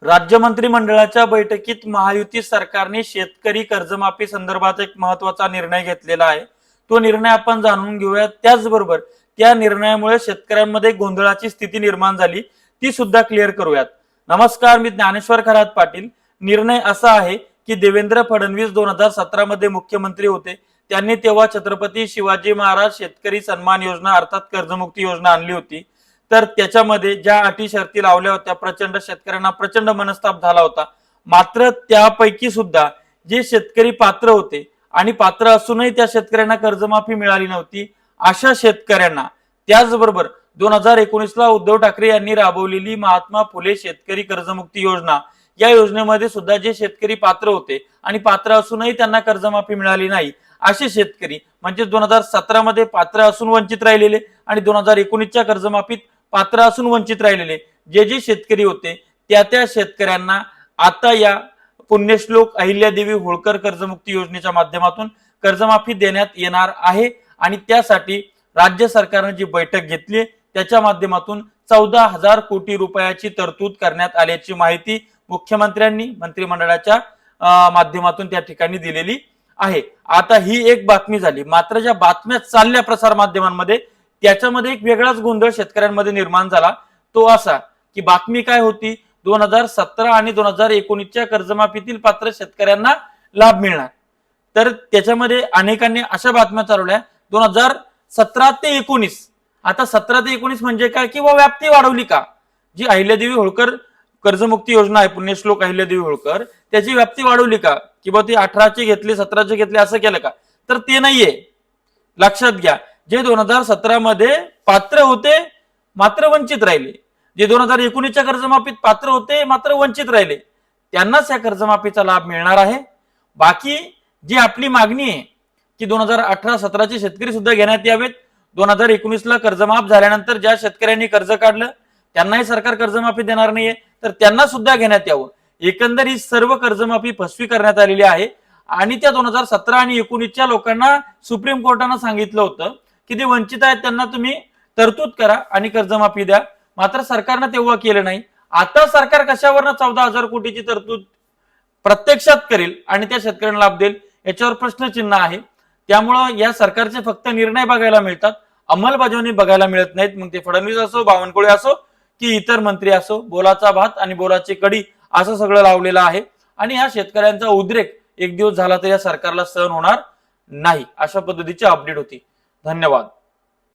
राज्य मंत्रिमंडळाच्या बैठकीत महायुती सरकारने शेतकरी कर्जमाफी संदर्भात एक महत्त्वाचा निर्णय घेतलेला आहे। तो निर्णय आपण जाणून घेऊया। त्याचबरोबर त्या निर्णयामुळे शेतकऱ्यांमध्ये गोंधळाची स्थिती निर्माण झाली, ती सुद्धा क्लिअर करूयात। नमस्कार, मी ज्ञानेश्वर खरात पाटील। निर्णय असा आहे की देवेंद्र फडणवीस 2017 मध्ये मुख्यमंत्री होते। त्यांनी तेव्हा छत्रपती शिवाजी महाराज शेतकरी सन्मान योजना अर्थात कर्जमुक्ती योजना आणली होती। तर त्याच्यामध्ये ज्या अटी शर्ती लावल्या होत्या, प्रचंड शेतकऱ्यांना प्रचंड मनस्ताप झाला होता। मात्र त्यापैकी सुद्धा जे शेतकरी पात्र होते आणि पात्र असूनही त्या शेतकऱ्यांना कर्जमाफी मिळाली नव्हती, अशा शेतकऱ्यांना त्याचबरोबर 2019 ला उद्धव ठाकरे यांनी राबवलेली महात्मा फुले शेतकरी कर्जमुक्ती योजना, या योजनेमध्ये सुद्धा जे शेतकरी पात्र होते आणि पात्र असूनही त्यांना कर्जमाफी मिळाली नाही, असे शेतकरी म्हणजे 2017 मध्ये पात्र असून वंचित राहिलेले आणि 2019च्या कर्जमाफीत पात्र असून वंचित राहिलेले जे शेतकरी होते, त्या शेतकऱ्यांना आता या पुण्यश्लोक अहिल्यादेवी होळकर कर्जमुक्ती योजनेच्या माध्यमातून कर्जमाफी देण्यात येणार आहे। आणि त्यासाठी राज्य सरकारने जी बैठक घेतली त्याच्या माध्यमातून 14,000 कोटी रुपयाची तरतूद करण्यात आल्याची माहिती मुख्यमंत्र्यांनी मंत्रिमंडळाच्या माध्यमातून त्या ठिकाणी दिलेली आहे। आता ही एक बातमी झाली, मात्र ज्या बातम्या चालल्या प्रसार माध्यमांमध्ये त्याच्यामध्ये एक वेगळाच गोंधळ शेतकऱ्यांमध्ये निर्माण झाला। तो असा की बातमी काय होती, 2017 आणि 2019च्या कर्जमाफीतील पात्र शेतकऱ्यांना लाभ मिळणार। तर त्याच्यामध्ये अनेकांनी अशा बातम्या चालवल्या 2017 ते 19। आता 17 ते 19 म्हणजे काय, किंवा व्याप्ती वाढवली का? जी अहिल्यादेवी होळकर कर्जमुक्ती योजना आहे, पुण्यश्लोक अहिल्यादेवी होळकर, त्याची व्याप्ती वाढवली का? किंवा ती 18चे घेतले 17चे घेतले असं केलं का? तर ते नाहीये। लक्षात घ्या, जे 2017 मध्ये पात्र होते मात्र वंचित राहिले, जे 2019च्या कर्जमाफीत पात्र होते मात्र वंचित राहिले, त्यांनाच या कर्जमाफीचा लाभ मिळणार आहे। बाकी जी आपली मागणी आहे की 2018-17चे शेतकरी सुद्धा घेण्यात यावेत, 2019 ला कर्जमाफ झाल्यानंतर ज्या शेतकऱ्यांनी कर्ज काढलं त्यांनाही सरकार कर्जमाफी देणार नाहीये, तर त्यांना सुद्धा घेण्यात यावं। एकंदरीत सर्व कर्जमाफी फसवी करण्यात आलेली आहे। आणि त्या 2017 आणि 19च्या लोकांना सुप्रीम कोर्टाने सांगितलं होतं की ते वंचित आहेत, त्यांना तुम्ही तरतूद करा आणि कर्जमाफी द्या, मात्र सरकारने तेव्हा केलं नाही। आता सरकार कशावरनं 14,000 कोटीची तरतूद प्रत्यक्षात करेल आणि त्या शेतकऱ्यांना लाभ देईल, याच्यावर प्रश्नचिन्ह आहे। त्यामुळे या सरकारचे फक्त निर्णय बघायला मिळतात, अंमलबजावणी बघायला मिळत नाहीत। मग ते फडणवीस असो, बावनकुळे असो की इतर मंत्री असो, बोलाचा भात आणि बोलाची कडी असं सगळं लावलेलं आहे। आणि या शेतकऱ्यांचा उद्रेक एक दिवस झाला तर या सरकारला सहन होणार नाही, अशा पद्धतीची अपडेट होती। धन्यवाद।